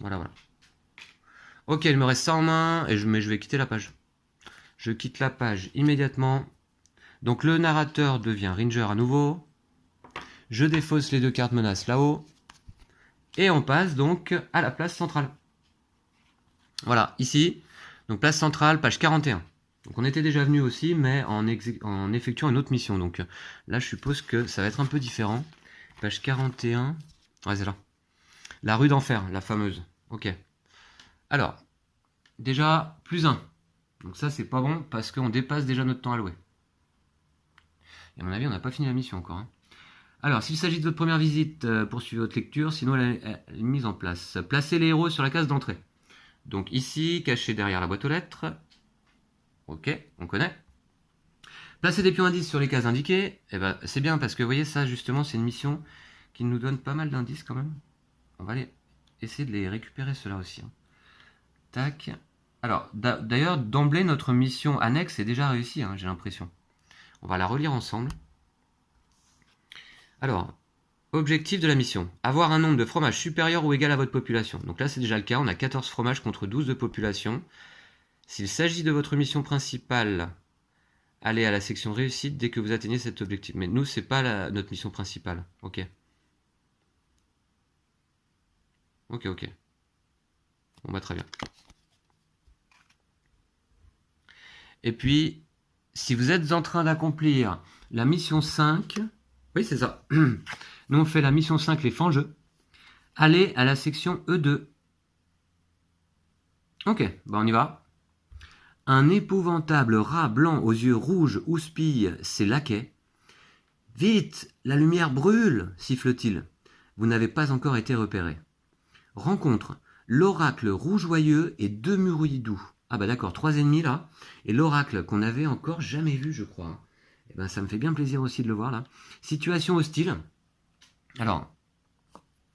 Voilà, voilà. Ok, il me reste ça en main, mais je vais quitter la page. Je quitte la page immédiatement. Donc le narrateur devient Ranger à nouveau. Je défausse les 2 cartes menaces là-haut. Et on passe donc à la place centrale. Voilà, ici. Donc place centrale, page 41. Donc on était déjà venu aussi, mais en effectuant une autre mission. Donc là, je suppose que ça va être un peu différent. Page 41. Ouais, c'est là. La rue d'enfer, la fameuse. Ok. Alors, déjà, plus 1. Donc ça, c'est pas bon, parce qu'on dépasse déjà notre temps alloué. Et à mon avis, on n'a pas fini la mission encore. Alors, s'il s'agit de votre première visite, poursuivez votre lecture, sinon elle est mise en place. Placez les héros sur la case d'entrée. Donc ici, caché derrière la boîte aux lettres. Ok, on connaît. Placez des pions indices sur les cases indiquées. Eh ben, c'est bien parce que vous voyez, ça justement, c'est une mission qui nous donne pas mal d'indices quand même. On va aller essayer de les récupérer ceux-là aussi. Tac. Alors, d'ailleurs, d'emblée, notre mission annexe est déjà réussie, j'ai l'impression. On va la relire ensemble. Alors, objectif de la mission. Avoir un nombre de fromages supérieur ou égal à votre population. Donc là, c'est déjà le cas. On a 14 fromages contre 12 de population. S'il s'agit de votre mission principale, allez à la section réussite dès que vous atteignez cet objectif. Mais nous, c'est pas notre mission principale. Ok. Ok, ok. Bon, bah très bien. Et puis, si vous êtes en train d'accomplir la mission 5, Oui, c'est ça. Nous, on fait la mission 5, les fangeux. Allez à la section E2. Ok, bah on y va. Un épouvantable rat blanc aux yeux rouges houspille ses laquais. Vite, la lumière brûle, siffle-t-il. Vous n'avez pas encore été repéré. Rencontre l'oracle rougeoyeux et deux muridous. Ah bah d'accord, 3 ennemis là. Et l'oracle qu'on n'avait encore jamais vu, je crois. Et ben ça me fait bien plaisir aussi de le voir là. Situation hostile. Alors,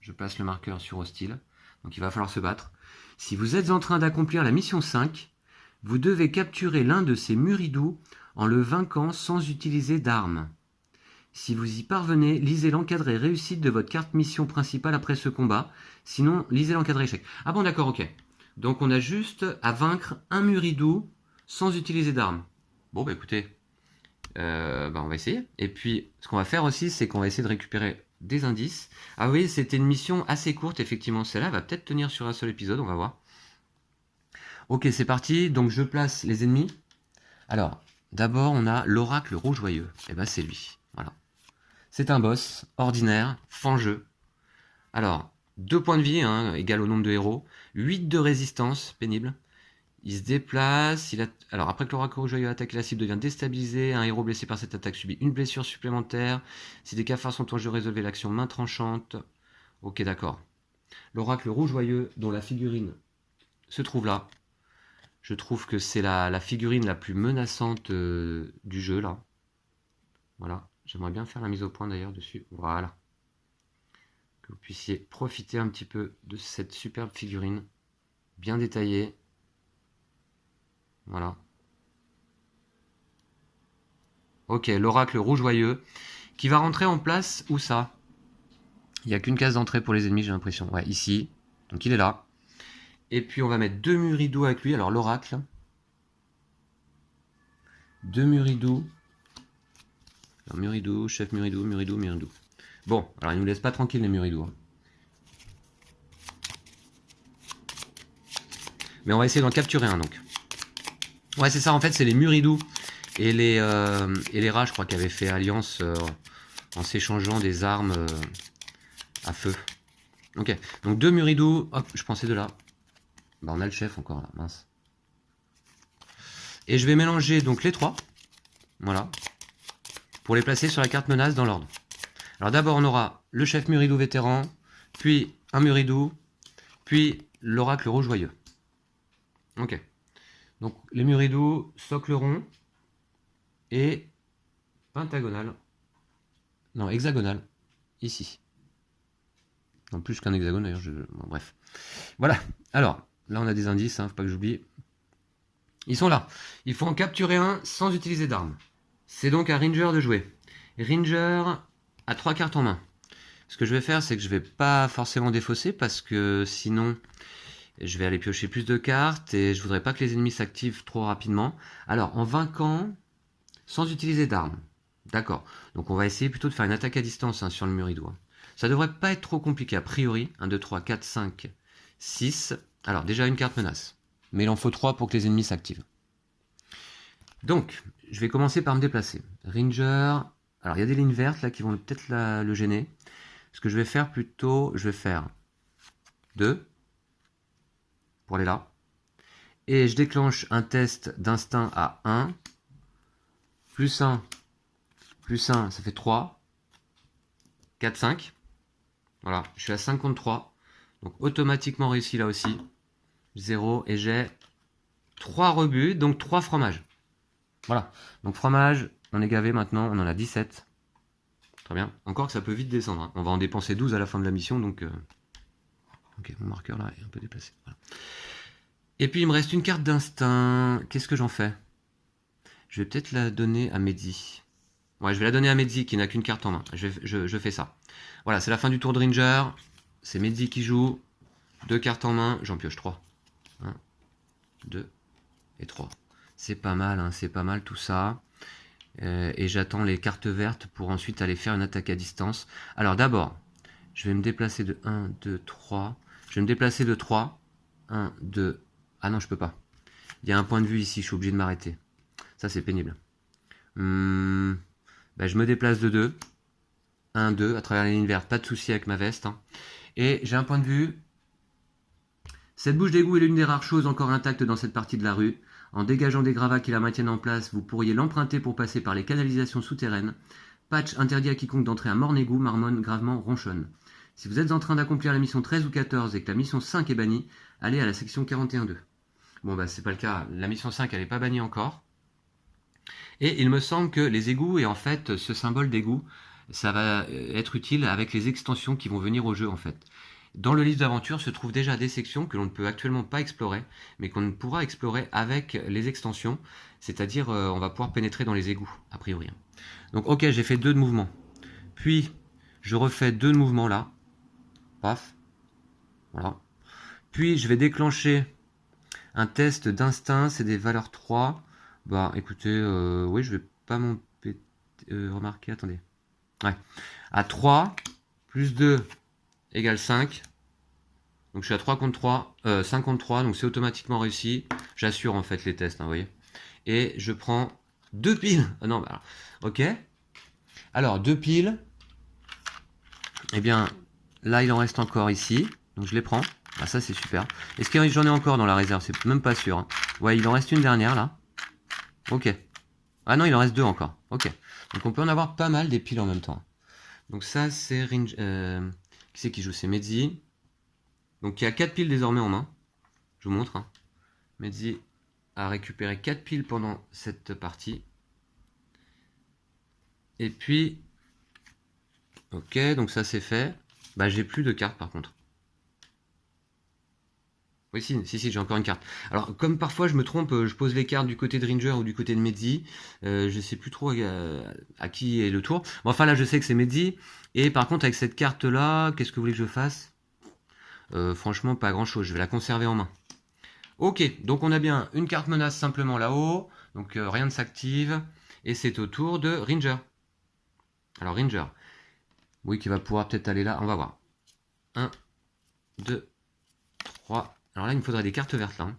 je passe le marqueur sur hostile. Donc il va falloir se battre. Si vous êtes en train d'accomplir la mission 5, vous devez capturer l'un de ces muridous en le vainquant sans utiliser d'armes. Si vous y parvenez, lisez l'encadré réussite de votre carte mission principale après ce combat. Sinon, lisez l'encadré échec. Ah bon, d'accord, ok. Donc on a juste à vaincre un muridou sans utiliser d'armes. Bon, bah écoutez, on va essayer. Et puis, ce qu'on va faire aussi, c'est qu'on va essayer de récupérer des indices. Ah oui, c'était une mission assez courte, effectivement. Celle-là va peut-être tenir sur un seul épisode, on va voir. Ok, c'est parti. Donc je place les ennemis. Alors, d'abord, on a l'oracle rougeoyeux. Et ben c'est lui. Voilà. C'est un boss, ordinaire, fangeux. Alors, 2 points de vie, hein, égal au nombre de héros. 8 de résistance, pénible. Il se déplace. Alors, après que l'oracle rougeoyeux attaque, la cible devient déstabilisée. Un héros blessé par cette attaque subit une blessure supplémentaire. Si des cafards sont en jeu, résolvez l'action main tranchante. Ok, d'accord. L'oracle rougeoyeux, dont la figurine se trouve là. Je trouve que c'est la figurine la plus menaçante du jeu, là. Voilà. J'aimerais bien faire la mise au point d'ailleurs dessus. Voilà. Que vous puissiez profiter un petit peu de cette superbe figurine. Bien détaillée. Voilà. Ok, l'oracle rougeoyeux. Qui va rentrer en place, où ça? Il n'y a qu'une case d'entrée pour les ennemis, j'ai l'impression. Ouais, ici. Donc il est là. Et puis on va mettre 2 muridous avec lui. Alors l'oracle. 2 muridous. Alors muridou, chef muridou, muridou, muridou. Bon, alors ils nous laissent pas tranquilles les muridous. Hein. Mais on va essayer d'en capturer un donc. Ouais, c'est ça, en fait, c'est les muridous et les rats, je crois, qui avaient fait alliance en s'échangeant des armes à feu. Ok, donc 2 muridous. Hop, je pensais de là. Bah, on a le chef encore là, mince. Et je vais mélanger donc les 3. Voilà. Pour les placer sur la carte menace dans l'ordre. Alors d'abord, on aura le chef muridou vétéran, puis un muridou, puis l'oracle rougeoyeux. Ok. Donc les muridous, socle rond et pentagonal. Non, hexagonal. Ici. Non, plus qu'un hexagone d'ailleurs. Bon, bref. Voilà. Alors, là on a des indices, hein, faut pas que j'oublie. Ils sont là. Il faut en capturer un sans utiliser d'armes. C'est donc à Ranger de jouer. Ranger a 3 cartes en main. Ce que je vais faire, c'est que je vais pas forcément défausser parce que sinon, je vais aller piocher plus de cartes et je voudrais pas que les ennemis s'activent trop rapidement. Alors, en vainquant, sans utiliser d'armes. D'accord. Donc on va essayer plutôt de faire une attaque à distance hein, sur le muridou. Ça devrait pas être trop compliqué a priori. 1, 2, 3, 4, 5, 6. Alors déjà une carte menace. Mais il en faut 3 pour que les ennemis s'activent. Donc, je vais commencer par me déplacer. Ranger. Alors il y a des lignes vertes là qui vont peut-être le gêner. Ce que je vais faire plutôt, je vais faire 2 pour aller là. Et je déclenche un test d'instinct à 1. Plus 1. Plus 1, ça fait 3. 4, 5. Voilà, je suis à 5 contre 3. Donc automatiquement réussi là aussi. 0 et j'ai 3 rebuts, donc 3 fromages. Voilà, donc fromage, on est gavé maintenant, on en a 17. Très bien. Encore que ça peut vite descendre. Hein. On va en dépenser 12 à la fin de la mission, donc... Ok, mon marqueur là est un peu déplacé. Voilà. Et puis il me reste une carte d'instinct. Qu'est-ce que j'en fais? Je vais peut-être la donner à Mehdi. Ouais, je vais la donner à Mehdi qui n'a qu'une carte en main. Je fais ça. Voilà, c'est la fin du tour de Ranger. C'est Mehdi qui joue. 2 cartes en main, j'en pioche 3. 1, 2 et 3. C'est pas mal, hein, c'est pas mal tout ça. Et j'attends les cartes vertes pour ensuite aller faire une attaque à distance. Alors d'abord, je vais me déplacer de 1, 2, 3. Je vais me déplacer de 3. 1, 2. Ah non, je peux pas. Il y a un point de vue ici, je suis obligé de m'arrêter. Ça, c'est pénible. Ben, je me déplace de 2. 1, 2, à travers la ligne verte, pas de souci avec ma veste. Hein. Et j'ai un point de vue. Cette bouche d'égout est l'une des rares choses encore intactes dans cette partie de la rue. En dégageant des gravats qui la maintiennent en place, vous pourriez l'emprunter pour passer par les canalisations souterraines. Patch interdit à quiconque d'entrer à Morne-Égout, marmonne gravement, ronchonne. Si vous êtes en train d'accomplir la mission 13 ou 14 et que la mission 5 est bannie, allez à la section 41.2. Bon bah c'est pas le cas, la mission 5 elle n'est pas bannie encore. Et il me semble que les égouts et en fait ce symbole d'égout, ça va être utile avec les extensions qui vont venir au jeu en fait. Dans le livre d'aventure se trouvent déjà des sections que l'on ne peut actuellement pas explorer, mais qu'on pourra explorer avec les extensions, c'est-à-dire on va pouvoir pénétrer dans les égouts, a priori. Donc ok, j'ai fait 2 de mouvements. Puis je refais 2 de mouvements là. Paf. Voilà. Puis je vais déclencher un test d'instinct, c'est des valeurs 3. Bah écoutez, oui, je vais pas m'empêter. Remarquez, attendez. Ouais. À 3, plus 2 égale 5. Donc je suis à 3 contre 3, 5 contre 3, donc c'est automatiquement réussi. J'assure en fait les tests, hein, vous voyez. Et je prends 2 piles. Ah non, bah alors. Ok. Alors, 2 piles. Eh bien, là il en reste encore ici. Donc je les prends. Ah ça c'est super. Est-ce que j'en ai encore dans la réserve? C'est même pas sûr. Hein. Ouais, il en reste une dernière là. Ok. Ah non, il en reste 2 encore. Ok. Donc on peut en avoir pas mal des piles en même temps. Donc ça c'est qui c'est qui joue? C'est Mehdi. Donc il y a 4 piles désormais en main. Je vous montre. Hein. Mehdi a récupéré 4 piles pendant cette partie. Et puis... Ok, donc ça c'est fait. Bah j'ai plus de cartes par contre. Oui, si, j'ai encore une carte. Alors, comme parfois je me trompe, je pose les cartes du côté de Ringer ou du côté de Mehdi. Je sais plus trop à qui est le tour. Bon, enfin là, je sais que c'est Mehdi. Et par contre, avec cette carte-là, qu'est-ce que vous voulez que je fasse? Franchement, pas grand-chose. Je vais la conserver en main. Ok, donc on a bien une carte menace simplement là-haut. Donc rien ne s'active. Et c'est au tour de Ringer. Alors, Ringer. Oui, qui va pouvoir peut-être aller là. On va voir. 1, 2, 3... Alors là, il me faudrait des cartes vertes là. Hein.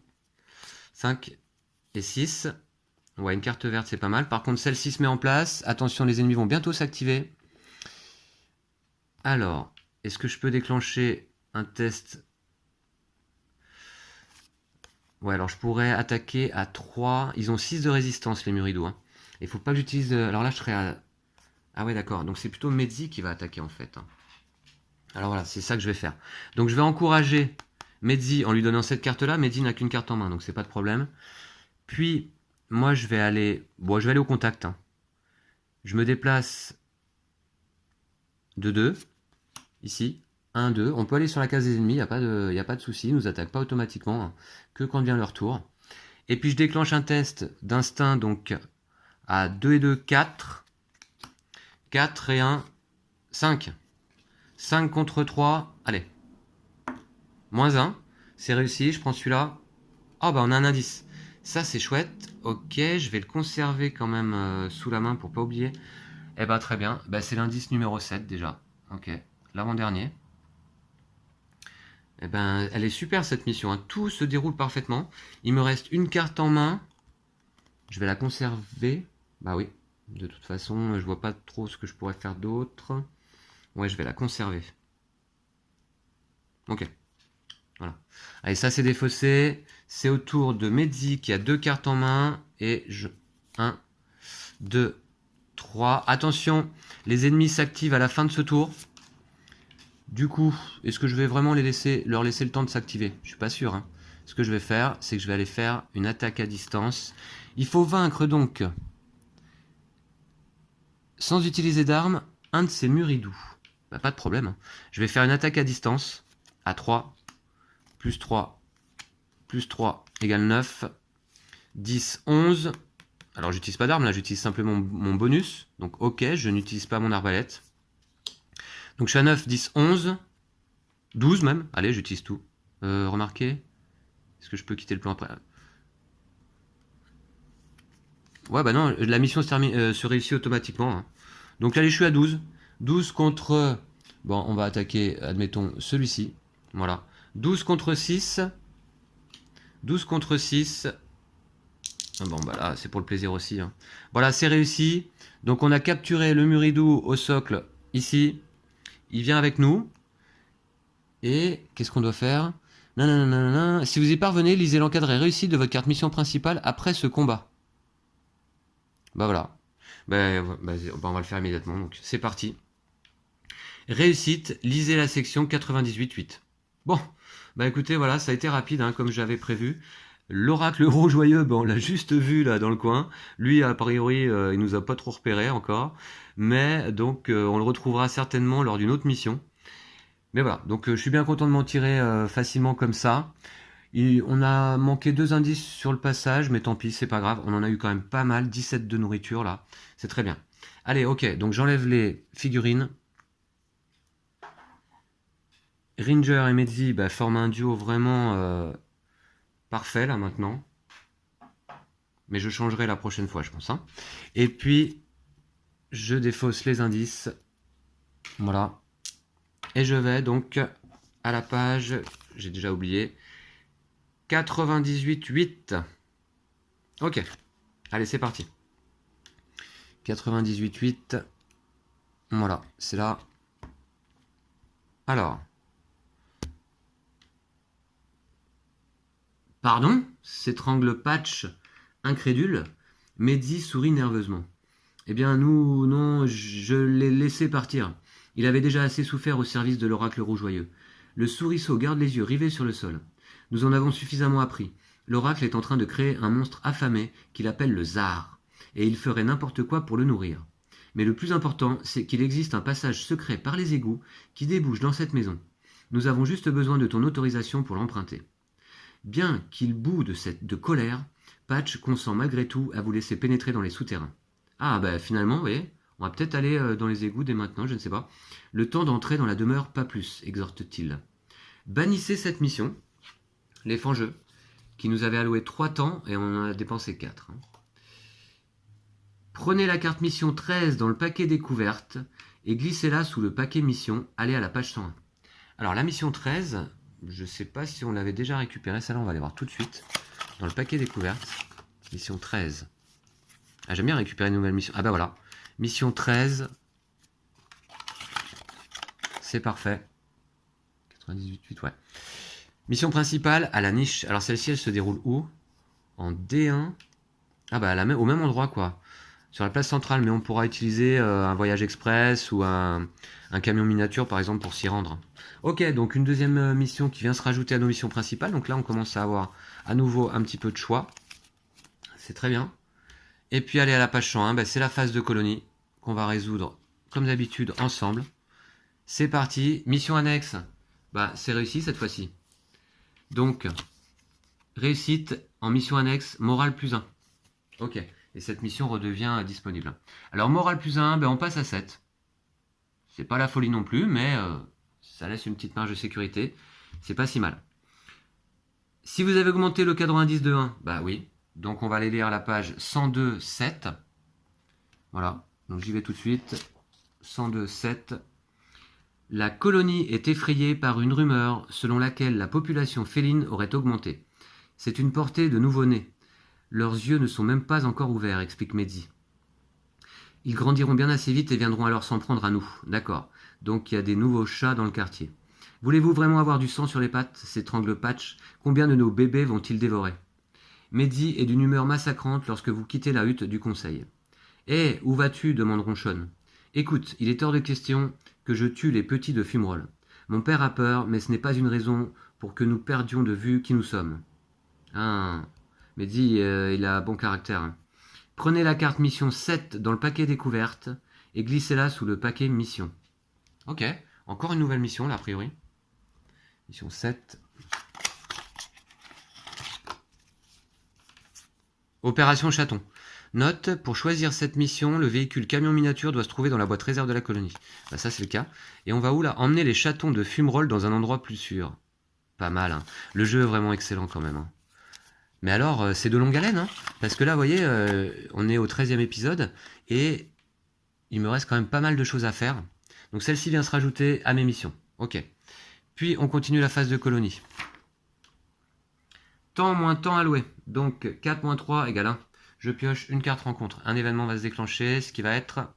5 et 6. Ouais, une carte verte, c'est pas mal. Par contre, celle-ci se met en place. Attention, les ennemis vont bientôt s'activer. Alors, est-ce que je peux déclencher un test? Ouais, alors je pourrais attaquer à 3. Ils ont 6 de résistance, les Murido. Hein. Il faut pas que j'utilise... Alors là, je serais à... Ah ouais, d'accord. Donc c'est plutôt Mehdi qui va attaquer en fait. Hein. Alors voilà, c'est ça que je vais faire. Donc je vais encourager... Mehdi, en lui donnant cette carte-là, Mehdi n'a qu'une carte en main, donc c'est pas de problème. Puis, moi, je vais aller... Bon, je vais aller au contact. Hein. Je me déplace de 2, ici. 1, 2. On peut aller sur la case des ennemis, il n'y a pas de souci. Ils ne nous attaquent pas automatiquement, hein, que quand vient leur tour. Et puis, je déclenche un test d'instinct, donc, à 2 et 2, 4. 4 et 1, 5. 5 contre 3, allez. Moins 1, c'est réussi, je prends celui-là. Ah bah on a un indice. Ça c'est chouette. Ok, je vais le conserver quand même sous la main pour pas oublier. Eh bah très bien, bah, c'est l'indice numéro 7 déjà. Ok, l'avant-dernier. Eh ben, elle est super cette mission, hein. Tout se déroule parfaitement. Il me reste une carte en main. Je vais la conserver. Bah oui, de toute façon, je vois pas trop ce que je pourrais faire d'autre. Ouais, je vais la conserver. Ok. Voilà. Allez, ça c'est défaussé. C'est au tour de Mehdi qui a 2 cartes en main. Et je... 1, 2, 3. Attention, les ennemis s'activent à la fin de ce tour. Du coup, est-ce que je vais vraiment leur laisser le temps de s'activer? Je suis pas sûr. Hein. Ce que je vais faire, c'est que je vais aller faire une attaque à distance. Il faut vaincre donc, sans utiliser d'armes, un de ces Muridou. Bah, pas de problème. Hein. Je vais faire une attaque à distance à 3. Plus 3, plus 3 égale 9, 10, 11. Alors j'utilise pas d'arme, là j'utilise simplement mon bonus. Donc ok, je n'utilise pas mon arbalète. Donc je suis à 9, 10, 11, 12 même. Allez, j'utilise tout. Remarquez. Est-ce que je peux quitter le plan après? Ouais, bah non, la mission se réussit automatiquement. Hein. Donc là, je suis à 12. 12 contre... Bon, on va attaquer, admettons, celui-ci. Voilà. 12 contre 6. 12 contre 6. Bon, bah là, c'est pour le plaisir aussi. Hein. Voilà, c'est réussi. Donc, on a capturé le Muridou au socle ici, il vient avec nous. Et qu'est-ce qu'on doit faire? Nanana. Si vous y parvenez, lisez l'encadré réussi de votre carte mission principale après ce combat. Bah voilà. On va le faire immédiatement. Donc c'est parti. Réussite, lisez la section 98.8. Bon, bah écoutez, voilà, ça a été rapide, hein, comme j'avais prévu. L'oracle rouge-joyeux, on l'a juste vu là dans le coin. Lui, a priori, il nous a pas trop repéré encore. Mais donc, on le retrouvera certainement lors d'une autre mission. Mais voilà, donc je suis bien content de m'en tirer facilement comme ça. On a manqué 2 indices sur le passage, mais tant pis, c'est pas grave. On en a eu quand même pas mal, 17 de nourriture là. C'est très bien. Allez, ok, donc j'enlève les figurines. Ringer et Medzi forment un duo vraiment parfait là maintenant. Mais je changerai la prochaine fois, je pense. Hein. Et puis, je défausse les indices. Voilà. Et je vais donc à la page, j'ai déjà oublié, 98.8. Ok. Allez, c'est parti. 98.8. Voilà, c'est là. Alors. Pardon? S'étrangle Patch, incrédule. Medzi sourit nerveusement. Eh bien, nous, non, je l'ai laissé partir. Il avait déjà assez souffert au service de l'oracle rougeoyeux. Le souriceau garde les yeux rivés sur le sol. Nous en avons suffisamment appris. L'oracle est en train de créer un monstre affamé qu'il appelle le Tsar, et il ferait n'importe quoi pour le nourrir. Mais le plus important, c'est qu'il existe un passage secret par les égouts qui débouche dans cette maison. Nous avons juste besoin de ton autorisation pour l'emprunter. Bien qu'il bout de colère, Patch consent malgré tout à vous laisser pénétrer dans les souterrains. Ah finalement, vous voyez, on va peut-être aller dans les égouts dès maintenant, je ne sais pas. Le temps d'entrer dans la demeure, pas plus, exhorte-t-il. Bannissez cette mission, les fangeux, qui nous avaient alloué 3 temps et on en a dépensé 4. Prenez la carte mission 13 dans le paquet découverte et glissez-la sous le paquet mission, allez à la page 101. Alors la mission 13, je ne sais pas si on l'avait déjà récupérée, celle-là on va aller voir tout de suite. Dans le paquet découverte, mission 13. Ah, j'aime bien récupérer une nouvelle mission. Ah voilà, mission 13. C'est parfait. 98.8, ouais. Mission principale, à la niche. Alors celle-ci, elle se déroule où? En D1. Ah au même endroit, quoi. Sur la place centrale, mais on pourra utiliser un voyage express ou un camion miniature, par exemple, pour s'y rendre. Ok, donc une deuxième mission qui vient se rajouter à nos missions principales. Donc là, on commence à avoir à nouveau un petit peu de choix. C'est très bien. Et puis aller à la page 101, c'est la phase de colonie qu'on va résoudre, comme d'habitude, ensemble. C'est parti, mission annexe. C'est réussi cette fois-ci. Donc, réussite en mission annexe, morale plus 1. Ok, et cette mission redevient disponible. Alors, morale plus 1, on passe à 7. C'est pas la folie non plus, mais ça laisse une petite marge de sécurité. C'est pas si mal. Si vous avez augmenté le cadre indice de 1, oui. Donc, on va aller lire la page 102.7. Voilà, donc j'y vais tout de suite. 102.7. La colonie est effrayée par une rumeur selon laquelle la population féline aurait augmenté. C'est une portée de nouveau-nés. Leurs yeux ne sont même pas encore ouverts, explique Medzi. Ils grandiront bien assez vite et viendront alors s'en prendre à nous. D'accord. Donc il y a des nouveaux chats dans le quartier. Voulez-vous vraiment avoir du sang sur les pattes? S'étrangle Patch. Combien de nos bébés vont-ils dévorer? Medzi est d'une humeur massacrante lorsque vous quittez la hutte du conseil. Hé, où vas-tu? Demande Ronchonne. Écoute, il est hors de question que je tue les petits de Fumerol. Mon père a peur, mais ce n'est pas une raison pour que nous perdions de vue qui nous sommes. Ah, Medzi, il a bon caractère. Prenez la carte mission 7 dans le paquet découverte et glissez-la sous le paquet mission. Ok, encore une nouvelle mission là, a priori. Mission 7. Opération Chaton. Note, pour choisir cette mission, le véhicule camion miniature doit se trouver dans la boîte réserve de la colonie. Ça c'est le cas. Et on va où là? Emmener les chatons de Fumerol dans un endroit plus sûr. Pas mal, hein. Le jeu est vraiment excellent quand même. Hein. Mais alors, c'est de longue haleine, hein. Parce que là, vous voyez, on est au 13e épisode, et il me reste quand même pas mal de choses à faire. Donc celle-ci vient se rajouter à mes missions. Ok. Puis on continue la phase de colonie. Temps moins temps alloué. Donc 4 moins 3 égale 1. Je pioche une carte rencontre. Un événement va se déclencher, ce qui va être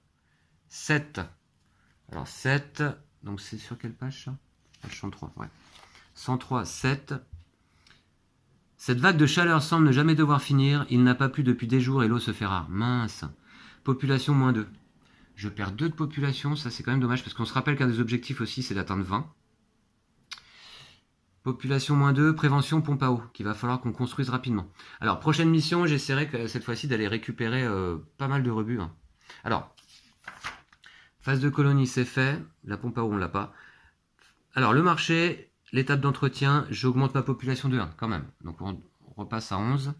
7. Alors 7, donc c'est sur quelle page ça? Page 103, ouais. 103, 7. Cette vague de chaleur semble ne jamais devoir finir. Il n'a pas plu depuis des jours et l'eau se fait rare. Mince. Population moins 2. Je perds 2 de population, ça c'est quand même dommage parce qu'on se rappelle qu'un des objectifs aussi c'est d'atteindre 20. Population moins 2, prévention pompe à eau, qu'il va falloir qu'on construise rapidement. Alors, prochaine mission, j'essaierai cette fois-ci d'aller récupérer pas mal de rebuts. Hein. Alors, phase de colonie, c'est fait. La pompe à eau, on l'a pas. Alors, le marché, l'étape d'entretien, j'augmente ma population de 1 quand même. Donc, on repasse à 11.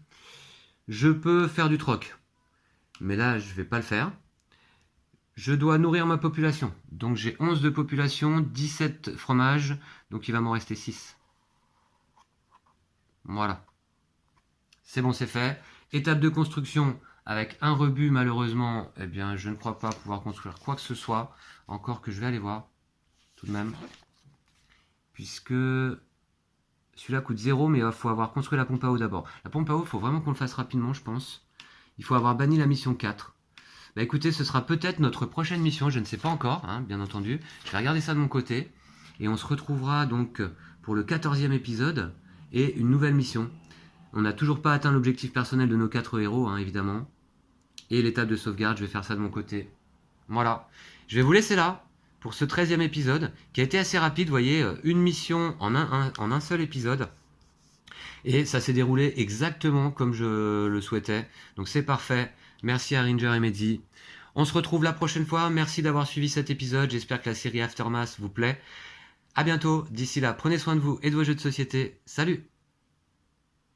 Je peux faire du troc. Mais là, je vais pas le faire. Je dois nourrir ma population. Donc, j'ai 11 de population, 17 fromages. Donc, il va m'en rester 6. Voilà. C'est bon, c'est fait. Étape de construction avec un rebut, malheureusement, eh bien, je ne crois pas pouvoir construire quoi que ce soit. Encore que je vais aller voir, tout de même. Puisque celui-là coûte 0, mais il faut avoir construit la pompe à eau d'abord. La pompe à eau, il faut vraiment qu'on le fasse rapidement, je pense. Il faut avoir banni la mission 4. Bah écoutez, ce sera peut-être notre prochaine mission, je ne sais pas encore, hein, bien entendu. Je vais regarder ça de mon côté. Et on se retrouvera donc pour le 14e épisode et une nouvelle mission. On n'a toujours pas atteint l'objectif personnel de nos 4 héros, hein, évidemment. Et l'étape de sauvegarde, je vais faire ça de mon côté. Voilà. Je vais vous laisser là pour ce 13e épisode, qui a été assez rapide, vous voyez, une mission en un seul épisode. Et ça s'est déroulé exactement comme je le souhaitais. Donc c'est parfait. Merci à Ranger et Mehdi. On se retrouve la prochaine fois. Merci d'avoir suivi cet épisode. J'espère que la série Aftermath vous plaît. À bientôt. D'ici là, prenez soin de vous et de vos jeux de société. Salut!